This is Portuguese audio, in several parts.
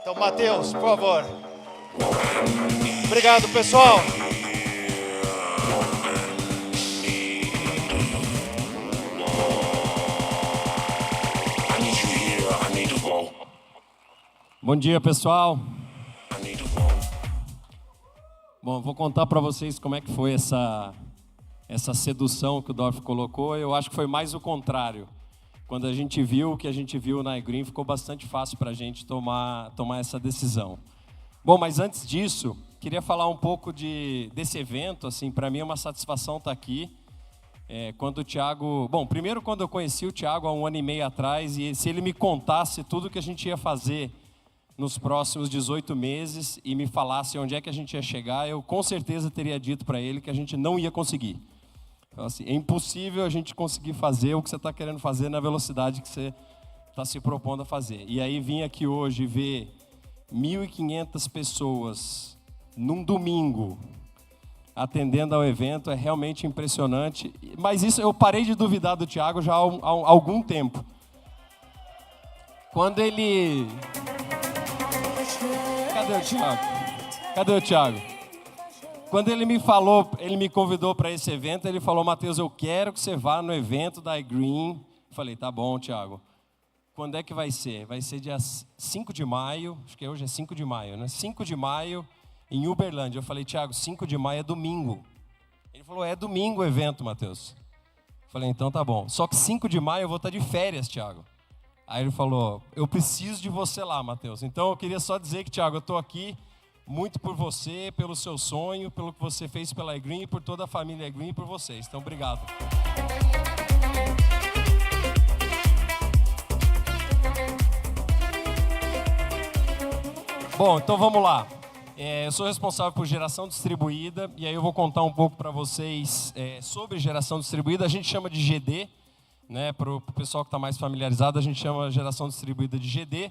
Então, Matheus, por favor. Obrigado, pessoal. Bom dia, pessoal. Bom, vou contar para vocês como é que foi essa sedução que o Dorf colocou. Eu acho que foi mais o contrário. Quando a gente viu o que a gente viu na iGreen, ficou bastante fácil para a gente tomar essa decisão. Bom, mas antes disso, queria falar um pouco desse evento. Assim, para mim é uma satisfação estar aqui. Quando o Thiago... Bom, primeiro quando eu conheci o Thiago há 1 ano e meio atrás, e se ele me contasse tudo que a gente ia fazer nos próximos 18 meses e me falasse onde é que a gente ia chegar, eu com certeza teria dito para ele que a gente não ia conseguir. Então, assim, é impossível a gente conseguir fazer o que você está querendo fazer na velocidade que você está se propondo a fazer. E aí vim aqui hoje ver 1.500 pessoas num domingo atendendo ao evento, é realmente impressionante. Mas isso eu parei de duvidar do Thiago já há algum tempo. Quando ele... Cadê o Thiago? Quando ele me falou, ele me convidou para esse evento, ele falou: Matheus, eu quero que você vá no evento da iGreen. Falei: tá bom, Thiago. Quando é que vai ser? Vai ser dia 5 de maio, acho que hoje é 5 de maio, né? 5 de maio em Uberlândia. Eu falei: Thiago, 5 de maio é domingo. Ele falou: é domingo o evento, Matheus. Falei: então tá bom. Só que 5 de maio eu vou estar de férias, Thiago. Aí ele falou: eu preciso de você lá, Matheus. Então eu queria só dizer que, Thiago, eu estou aqui muito por você, pelo seu sonho, pelo que você fez pela iGreen, por toda a família iGreen e por vocês. Então, obrigado. Bom, então vamos lá. Eu sou responsável por geração distribuída e aí eu vou contar um pouco para vocês sobre geração distribuída. A gente chama de GD, né? Para o pessoal que está mais familiarizado, a gente chama geração distribuída de GD.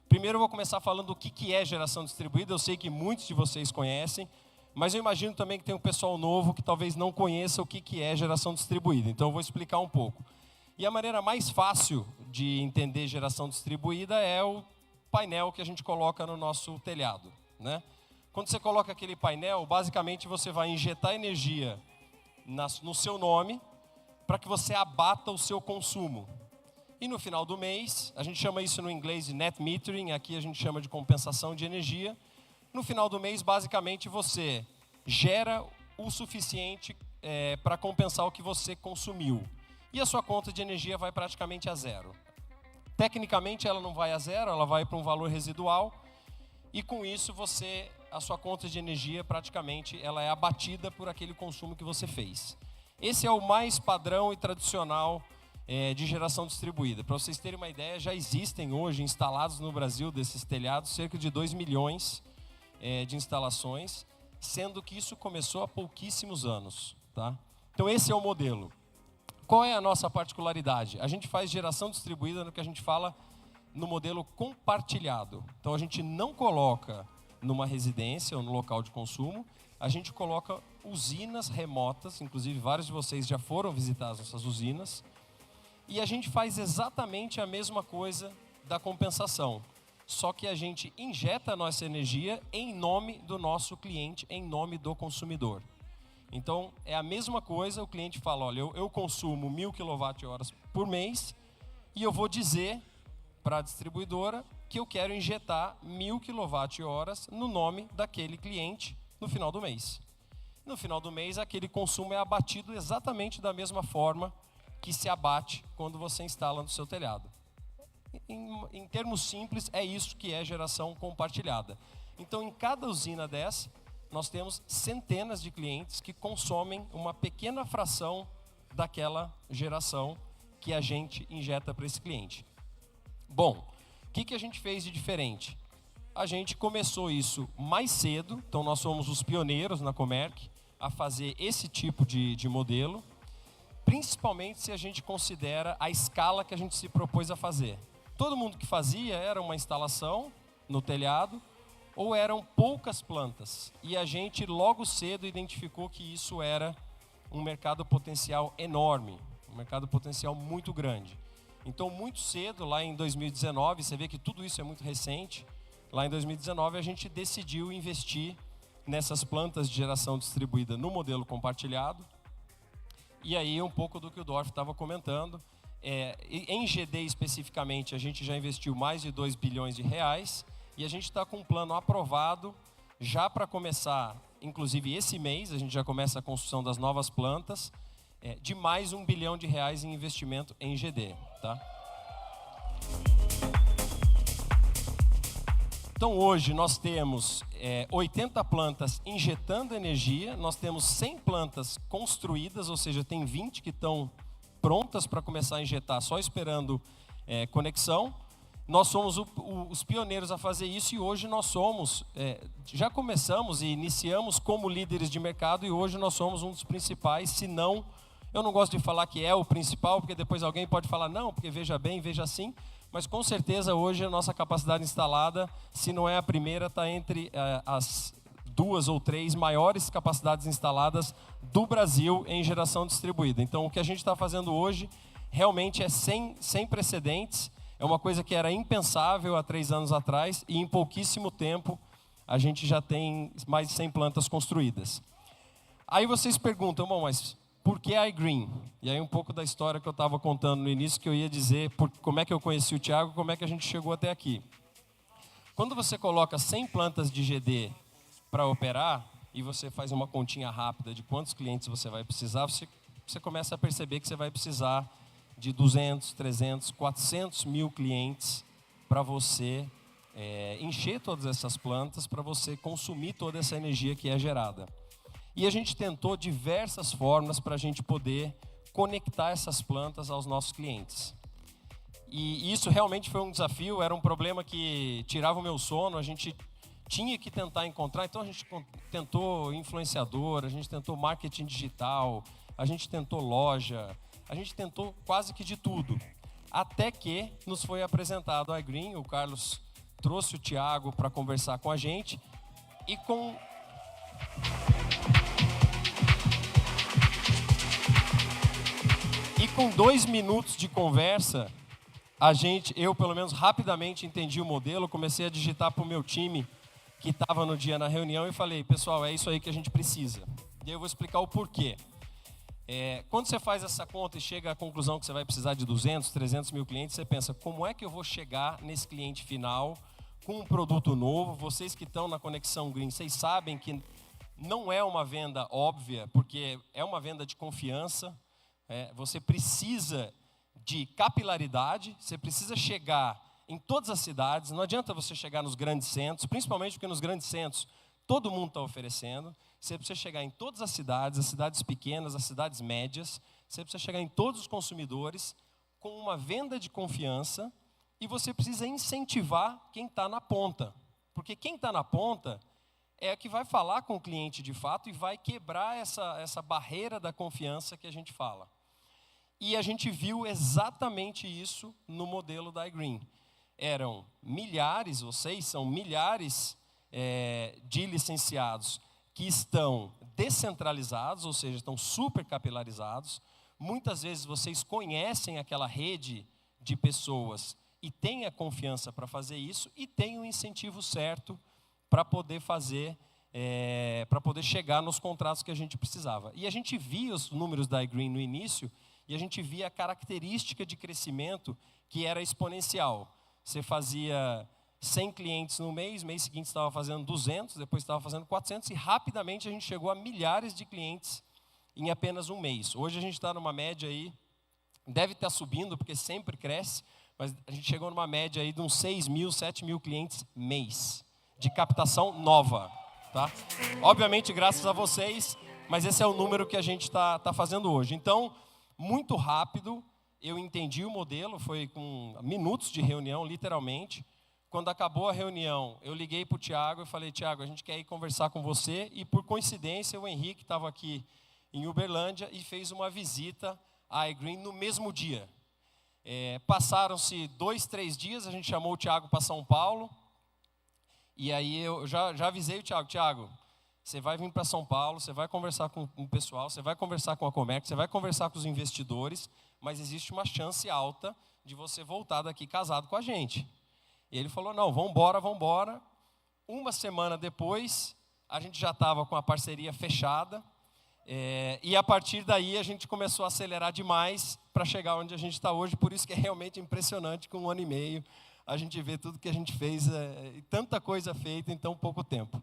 Primeiro eu vou começar falando do que é geração distribuída. Eu sei que muitos de vocês conhecem, mas eu imagino também que tem um pessoal novo que talvez não conheça o que é geração distribuída. Então eu vou explicar um pouco. E a maneira mais fácil de entender geração distribuída é o painel que a gente coloca no nosso telhado, né? Quando você coloca aquele painel, basicamente você vai injetar energia no seu nome para que você abata o seu consumo. E no final do mês, a gente chama isso no inglês de net metering, aqui a gente chama de compensação de energia. No final do mês, basicamente, você gera o suficiente para compensar o que você consumiu. E a sua conta de energia vai praticamente a zero. Tecnicamente, ela não vai a zero, ela vai para um valor residual. E com isso, a sua conta de energia, praticamente, ela é abatida por aquele consumo que você fez. Esse é o mais padrão e tradicional de geração distribuída. Para vocês terem uma ideia, já existem hoje instalados no Brasil desses telhados cerca de 2 milhões de instalações, sendo que isso começou há pouquíssimos anos, tá? Então esse é o modelo. Qual é a nossa particularidade? A gente faz geração distribuída no que a gente fala no modelo compartilhado. Então a gente não coloca numa residência ou no local de consumo, a gente coloca usinas remotas, inclusive vários de vocês já foram visitar as nossas usinas, e a gente faz exatamente a mesma coisa da compensação. Só que a gente injeta a nossa energia em nome do nosso cliente, em nome do consumidor. Então, é a mesma coisa, o cliente fala: olha, eu consumo 1.000 kWh por mês e eu vou dizer para a distribuidora que eu quero injetar 1.000 kWh no nome daquele cliente no final do mês. No final do mês, aquele consumo é abatido exatamente da mesma forma que se abate quando você instala no seu telhado. Em termos simples, é isso que é geração compartilhada. Então, em cada usina dessa, nós temos centenas de clientes que consomem uma pequena fração daquela geração que a gente injeta para esse cliente. Bom, o que a gente fez de diferente? A gente começou isso mais cedo, então nós somos os pioneiros na Comerc a fazer esse tipo de modelo, principalmente se a gente considera a escala que a gente se propôs a fazer. Todo mundo que fazia era uma instalação no telhado ou eram poucas plantas. E a gente logo cedo identificou que isso era um mercado potencial enorme, um mercado potencial muito grande. Então, muito cedo, lá em 2019, você vê que tudo isso é muito recente, lá em 2019, a gente decidiu investir nessas plantas de geração distribuída no modelo compartilhado. E aí um pouco do que o Dorf estava comentando. Em GD especificamente, a gente já investiu mais de 2 bilhões de reais e a gente está com um plano aprovado já para começar, inclusive esse mês, a gente já começa a construção das novas plantas, de mais 1 bilhão de reais em investimento em GD. Tá? Então hoje nós temos 80 plantas injetando energia, nós temos 100 plantas construídas, ou seja, tem 20 que estão prontas para começar a injetar, só esperando conexão. Nós somos os pioneiros a fazer isso e hoje nós somos, já começamos e iniciamos como líderes de mercado e hoje nós somos um dos principais, se não, eu não gosto de falar que é o principal, porque depois alguém pode falar, não, porque veja bem, veja assim, mas com certeza hoje a nossa capacidade instalada, se não é a primeira, está entre as 2 ou 3 maiores capacidades instaladas do Brasil em geração distribuída. Então o que a gente está fazendo hoje realmente é sem precedentes, é uma coisa que era impensável há 3 anos atrás e em pouquíssimo tempo a gente já tem mais de 100 plantas construídas. Aí vocês perguntam, bom, mas por que iGreen? E aí um pouco da história que eu estava contando no início, que eu ia dizer como é que eu conheci o Thiago, como é que a gente chegou até aqui. Quando você coloca 100 plantas de GD para operar e você faz uma continha rápida de quantos clientes você vai precisar, você começa a perceber que você vai precisar de 200, 300, 400 mil clientes para você encher todas essas plantas, para você consumir toda essa energia que é gerada. E a gente tentou diversas formas para a gente poder conectar essas plantas aos nossos clientes. E isso realmente foi um desafio, era um problema que tirava o meu sono, a gente tinha que tentar encontrar, então a gente tentou influenciador, a gente tentou marketing digital, a gente tentou loja, a gente tentou quase que de tudo. Até que nos foi apresentado a iGreen, o Carlos trouxe o Thiago para conversar com a gente e com E com 2 minutos de conversa, eu pelo menos rapidamente entendi o modelo, comecei a digitar para o meu time que estava no dia na reunião e falei, pessoal, é isso aí que a gente precisa. E aí eu vou explicar o porquê. Quando você faz essa conta e chega à conclusão que você vai precisar de 200, 300 mil clientes, você pensa, como é que eu vou chegar nesse cliente final com um produto novo? Vocês que estão na Conexão Green, vocês sabem que não é uma venda óbvia, porque é uma venda de confiança. Você precisa de capilaridade, você precisa chegar em todas as cidades, não adianta você chegar nos grandes centros, principalmente porque nos grandes centros todo mundo está oferecendo, você precisa chegar em todas as cidades pequenas, as cidades médias, você precisa chegar em todos os consumidores com uma venda de confiança e você precisa incentivar quem está na ponta, porque quem está na ponta é que vai falar com o cliente de fato e vai quebrar essa barreira da confiança que a gente fala. E a gente viu exatamente isso no modelo da iGreen. Eram milhares, vocês são milhares de licenciados que estão descentralizados, ou seja, estão super capilarizados. Muitas vezes vocês conhecem aquela rede de pessoas e têm a confiança para fazer isso e têm o incentivo certo para poder fazer, para poder chegar nos contratos que a gente precisava. E a gente via os números da iGreen no início e a gente via a característica de crescimento que era exponencial. Você fazia 100 clientes no mês seguinte estava fazendo 200, depois estava fazendo 400 e rapidamente a gente chegou a milhares de clientes em apenas um mês. Hoje a gente está numa média aí, deve estar subindo porque sempre cresce, mas a gente chegou numa média aí de uns 6 mil, 7 mil clientes mês de captação nova. Tá? Obviamente graças a vocês, mas esse é o número que a gente está fazendo hoje. Então, muito rápido, eu entendi o modelo, foi com minutos de reunião, literalmente. Quando acabou a reunião, eu liguei para o Thiago e falei, Thiago, a gente quer ir conversar com você. E por coincidência, o Henrique estava aqui em Uberlândia e fez uma visita à iGreen no mesmo dia. Passaram-se 2, 3 dias, a gente chamou o Thiago para São Paulo. E aí eu já avisei o Thiago, Thiago, você vai vir para São Paulo, você vai conversar com o pessoal, você vai conversar com a Comerc, você vai conversar com os investidores, mas existe uma chance alta de você voltar daqui casado com a gente. E ele falou, não, vamos embora, vamos embora. Uma semana depois, a gente já estava com a parceria fechada. E a partir daí a gente começou a acelerar demais para chegar onde a gente está hoje. Por isso que é realmente impressionante, com 1 ano e meio, a gente vê tudo que a gente fez, tanta coisa feita em tão pouco tempo.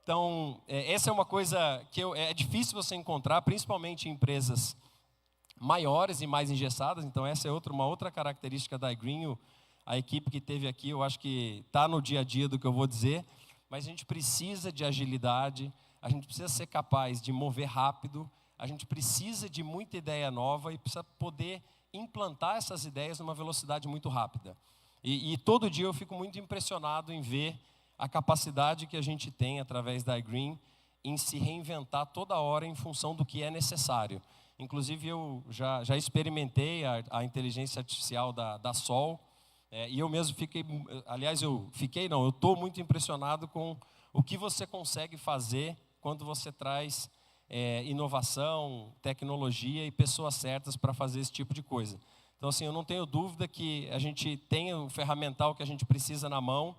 Então, essa é uma coisa que é difícil você encontrar, principalmente em empresas maiores e mais engessadas. Então, essa é uma outra característica da iGreen. A equipe que teve aqui, eu acho que está no dia a dia do que eu vou dizer, mas a gente precisa de agilidade, a gente precisa ser capaz de mover rápido, a gente precisa de muita ideia nova e precisa poder implantar essas ideias numa velocidade muito rápida. E todo dia eu fico muito impressionado em ver a capacidade que a gente tem através da iGreen em se reinventar toda hora em função do que é necessário. Inclusive, eu já experimentei a inteligência artificial da Sol, e eu mesmo eu estou muito impressionado com o que você consegue fazer quando você traz inovação, tecnologia e pessoas certas para fazer esse tipo de coisa. Então, assim, eu não tenho dúvida que a gente tem o ferramental que a gente precisa na mão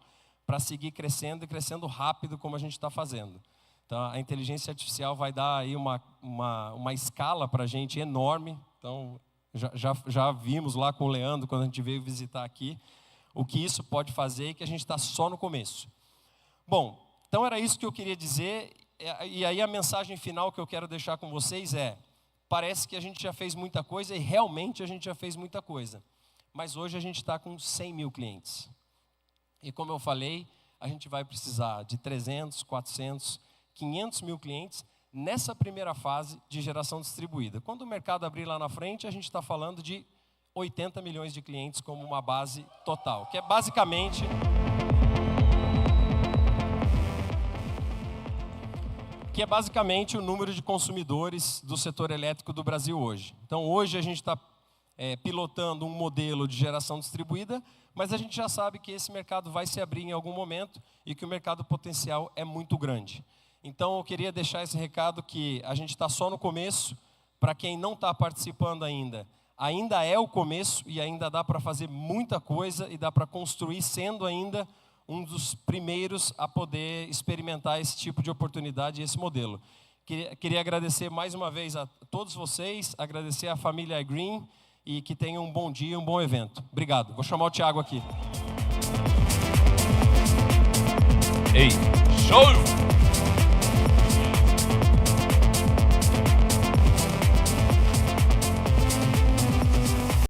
para seguir crescendo e crescendo rápido como a gente está fazendo. Então, a inteligência artificial vai dar aí uma escala para a gente enorme. Então, já vimos lá com o Leandro, quando a gente veio visitar aqui, o que isso pode fazer e que a gente está só no começo. Bom, então era isso que eu queria dizer. E aí a mensagem final que eu quero deixar com vocês parece que a gente já fez muita coisa e realmente a gente já fez muita coisa. Mas hoje a gente está com 100 mil clientes. E como eu falei, a gente vai precisar de 300, 400, 500 mil clientes nessa primeira fase de geração distribuída. Quando o mercado abrir lá na frente, a gente está falando de 80 milhões de clientes como uma base total, que é basicamente o número de consumidores do setor elétrico do Brasil hoje. Então, hoje a gente está pilotando um modelo de geração distribuída, mas a gente já sabe que esse mercado vai se abrir em algum momento e que o mercado potencial é muito grande. Então, eu queria deixar esse recado que a gente está só no começo. Para quem não está participando ainda é o começo e ainda dá para fazer muita coisa e dá para construir sendo ainda um dos primeiros a poder experimentar esse tipo de oportunidade e esse modelo. Queria agradecer mais uma vez a todos vocês, agradecer à família iGreen e que tenham um bom dia, um bom evento. Obrigado. Vou chamar o Thiago aqui. Ei, show!